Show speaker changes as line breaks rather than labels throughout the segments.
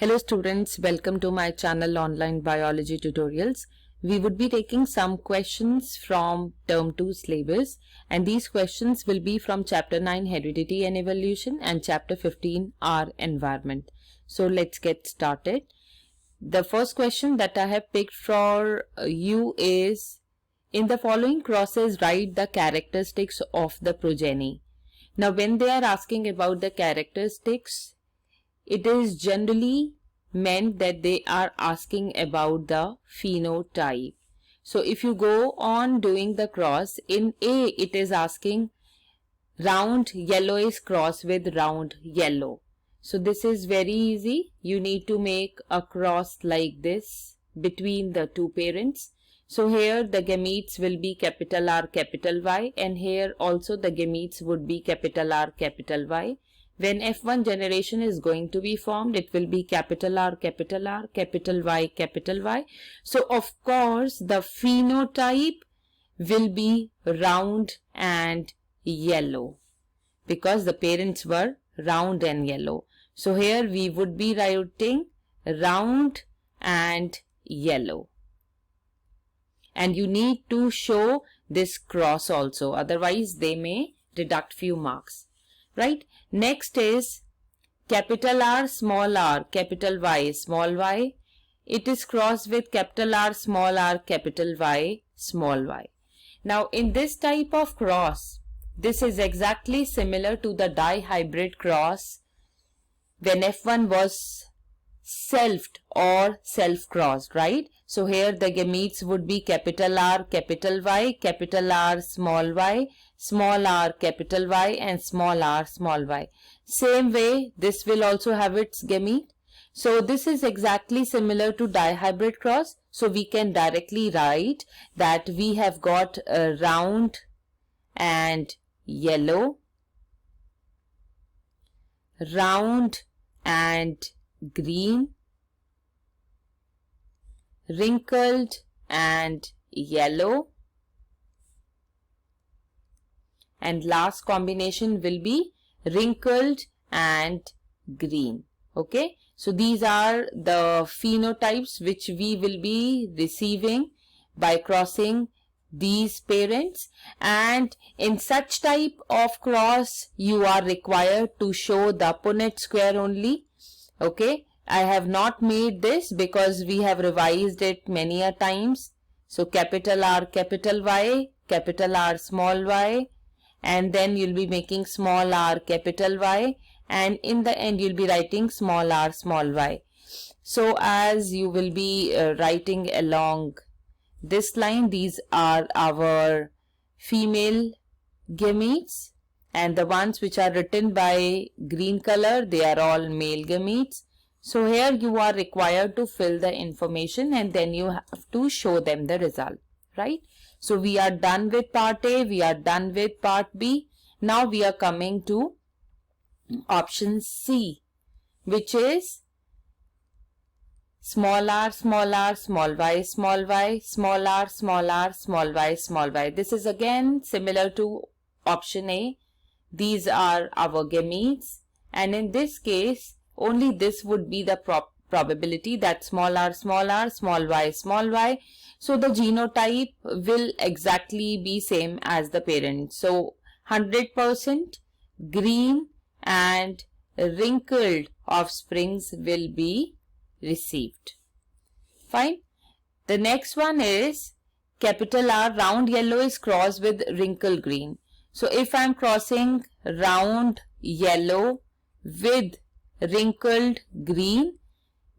Hello students, welcome to my channel Online Biology Tutorials. We would be taking some questions from Term 2 syllabus, and these questions will be from Chapter 9 Heredity and Evolution and Chapter 15 Our Environment. So let's get started. The first question that I have picked for you is, in the following crosses write the characteristics of the progeny. Now when they are asking about the characteristics, it is generally meant that they are asking about the phenotype. So if you go on doing the cross, in A it is asking round yellowish cross with round yellow. So this is very easy. You need to make a cross like this between the two parents. So here the gametes will be capital R, capital Y, and here also the gametes would be capital R, capital Y. When F1 generation is going to be formed, it will be capital R, capital R, capital Y, capital Y. So of course the phenotype will be round and yellow because the parents were round and yellow. So here we would be writing round and yellow. And you need to show this cross also, otherwise they may deduct few marks. Right? Next is capital R, small r, capital Y, small y. It is crossed with capital R, small r, capital Y, small y. Now in this type of cross, this is exactly similar to the dihybrid cross when F1 was selfed or self-crossed, right? So here the gametes would be capital R, capital Y, capital R, small r, capital Y, and small r, small y. Same way, this will also have its gamete. So this is exactly similar to dihybrid cross. So we can directly write that we have got a round and yellow, round and green, wrinkled and yellow, and last combination will be wrinkled and green. Okay, so these are the phenotypes which we will be receiving by crossing these parents, and in such type of cross you are required to show the Punnett square only. Okay, I have not made this because we have revised it many a times. So capital R, capital Y, capital R, small y, and then you'll be making small r, capital Y, and in the end you'll be writing small r, small y. So as you will be writing along this line, these are our female gametes, and the ones which are written by green color, they are all male gametes. So here you are required to fill the information and then you have to show them the result, right? So we are done with part A, we are done with part B. Now we are coming to option C, which is small r, small y, small y, small r, small r, small y, small y. This is again similar to option A. These are our gametes, and in this case only this would be the probability that small r, small y, small y. So the genotype will exactly be same as the parent. So 100% green and wrinkled offsprings will be received. Fine. The next one is capital R, round yellow is crossed with wrinkled green. So if I am crossing round yellow with wrinkled green,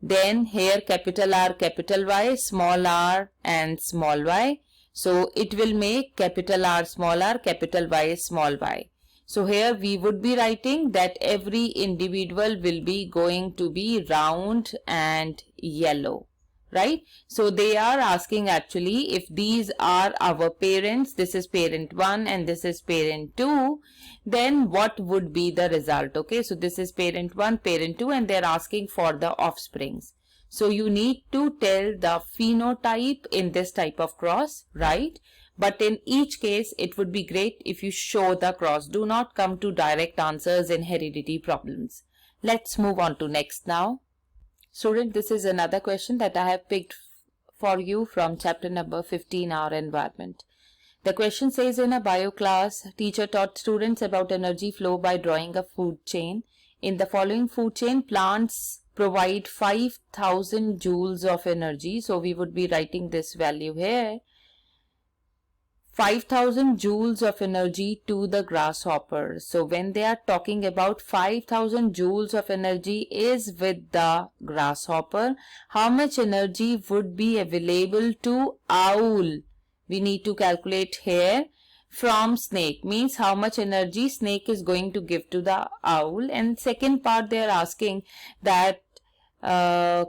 then here capital R, capital Y, small r and small y. So it will make capital R, small r, capital Y, small y. So here we would be writing that every individual will be going to be round and yellow, right? So they are asking actually if these are our parents, this is parent 1 and this is parent 2, then what would be the result? Okay, so this is parent 1, parent 2, and they're asking for the offsprings. So you need to tell the phenotype in this type of cross, right? But in each case, it would be great if you show the cross. Do not come to direct answers in heredity problems. Let's move on to next now. Student, this is another question that I have picked for you from chapter number 15, Our Environment. The question says, in a bio class, teacher taught students about energy flow by drawing a food chain. In the following food chain, plants provide 5000 joules of energy. So we would be writing this value here. 5000 joules of energy to the grasshopper. So when they are talking about 5000 joules of energy is with the grasshopper, how much energy would be available to owl? We need to calculate here from snake, means how much energy snake is going to give to the owl. And second part, they are asking that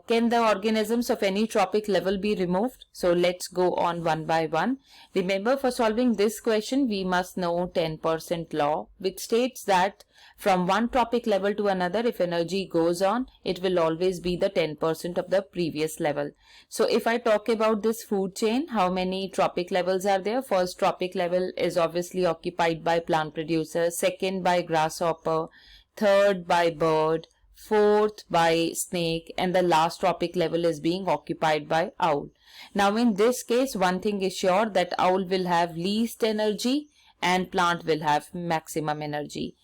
can the organisms of any trophic level be removed? So let's go on one by one. Remember, for solving this question, we must know 10% law, which states that from one trophic level to another, if energy goes on, it will always be the 10% of the previous level. So if I talk about this food chain, how many trophic levels are there? First trophic level is obviously occupied by plant producer, second by grasshopper, third by bird, fourth by snake, and the last trophic level is being occupied by owl. Now in this case, one thing is sure, that owl will have least energy and plant will have maximum energy.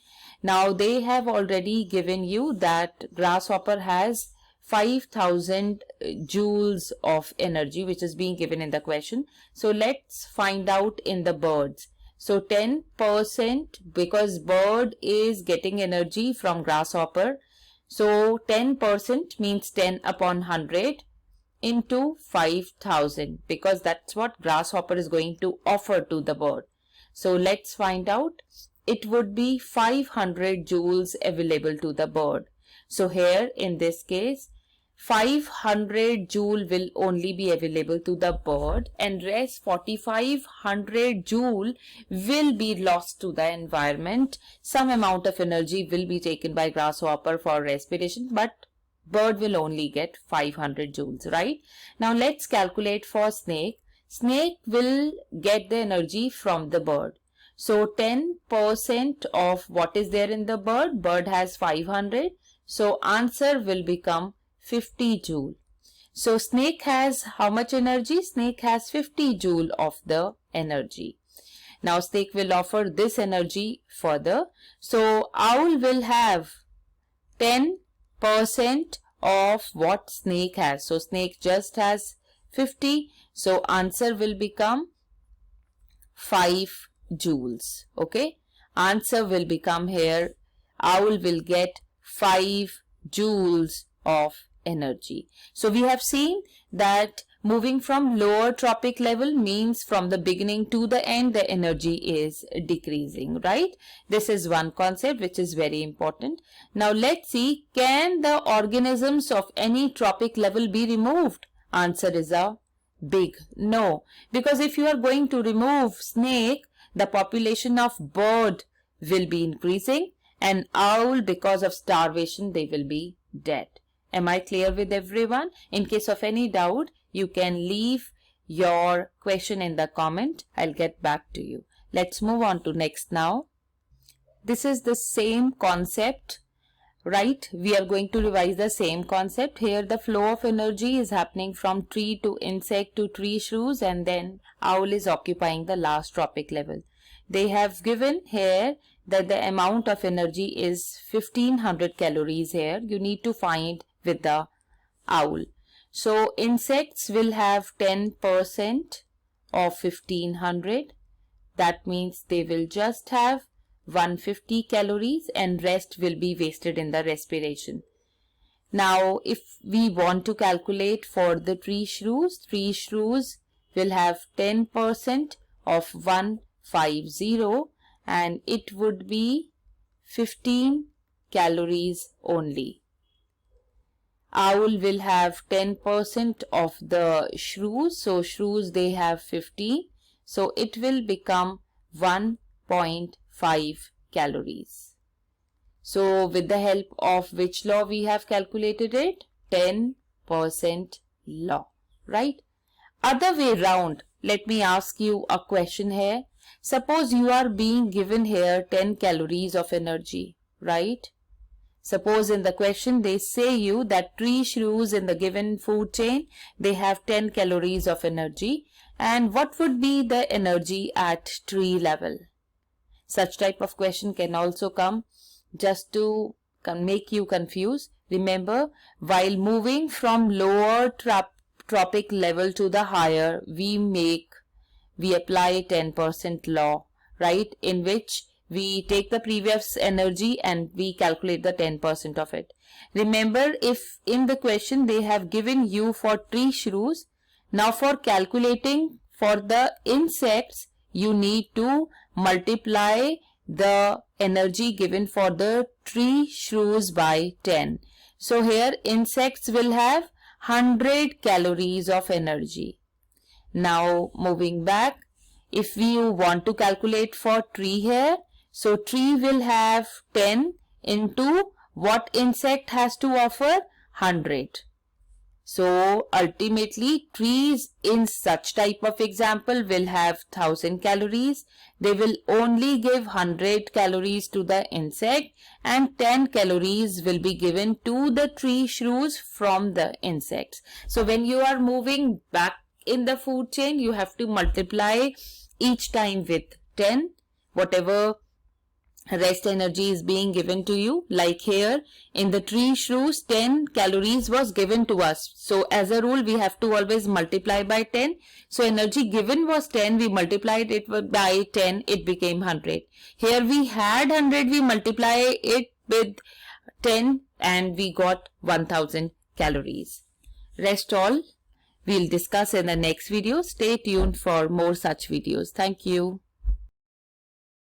Now they have already given you that grasshopper has 5000 joules of energy, which is being given in the question. So let's find out in the birds. So 10%, because bird is getting energy from grasshopper. So 10% means 10 upon 100 into 5000, because that's what grasshopper is going to offer to the bird. So let's find out. It would be 500 joules available to the bird. So here in this case, 500 joule will only be available to the bird, and rest 4500 joule will be lost to the environment. Some amount of energy will be taken by grasshopper for respiration, but bird will only get 500 joules, right? Now let's calculate for snake. Snake will get the energy from the bird. So 10% of what is there in the bird, bird has 500. So answer will become 50 joule. So snake has how much energy? Snake has 50 joule of the energy. Now snake will offer this energy further. So owl will have 10% of what snake has. So snake just has 50. So answer will become 5 joules. Okay. Answer will become here, owl will get 5 joules of energy. So we have seen that moving from lower trophic level means from the beginning to the end the energy is decreasing, right? This is one concept which is very important. Now let's see, can the organisms of any trophic level be removed? Answer is a big no, because if you are going to remove snake, the population of bird will be increasing, and owl, because of starvation, they will be dead. Am I clear with everyone? In case of any doubt, you can leave your question in the comment. I'll get back to you. Let's move on to next now. This is the same concept, right? We are going to revise the same concept. Here the flow of energy is happening from tree to insect to tree shrews, and then owl is occupying the last trophic level. They have given here that the amount of energy is 1500 calories here. You need to find with the owl. So insects will have 10% of 1500. That means they will just have 150 calories and rest will be wasted in the respiration. Now if we want to calculate for the tree shrews will have 10% of 150 and it would be 15 calories only. Owl will have 10% of the shrews. So shrews, they have 50. So it will become 1.5 calories. So with the help of which law we have calculated it? 10% law, right? Other way round, let me ask you a question here. Suppose you are being given here 10 calories of energy, right? Suppose in the question they say you that tree shrews in the given food chain, they have 10 calories of energy, and what would be the energy at tree level? Such type of question can also come just to make you confused. Remember, while moving from lower tropic level to the higher, we apply 10% law, right, in which we take the previous energy and we calculate the 10% of it. Remember, if in the question they have given you for tree shrews, now for calculating for the insects, you need to multiply the energy given for the tree shrews by 10. So here insects will have 100 calories of energy. Now moving back, if you want to calculate for tree here, so tree will have 10 into what insect has to offer? 100. So ultimately trees in such type of example will have 1000 calories. They will only give 100 calories to the insect and 10 calories will be given to the tree shrews from the insects. So when you are moving back in the food chain, you have to multiply each time with 10, whatever rest energy is being given to you. Like here in the tree shrews, 10 calories was given to us. So as a rule, we have to always multiply by 10. So energy given was 10, we multiplied it by 10, it became 100. Here we had 100, we multiply it with 10 and we got 1000 calories. Rest all we'll discuss in the next video. Stay tuned for more such videos. Thank you.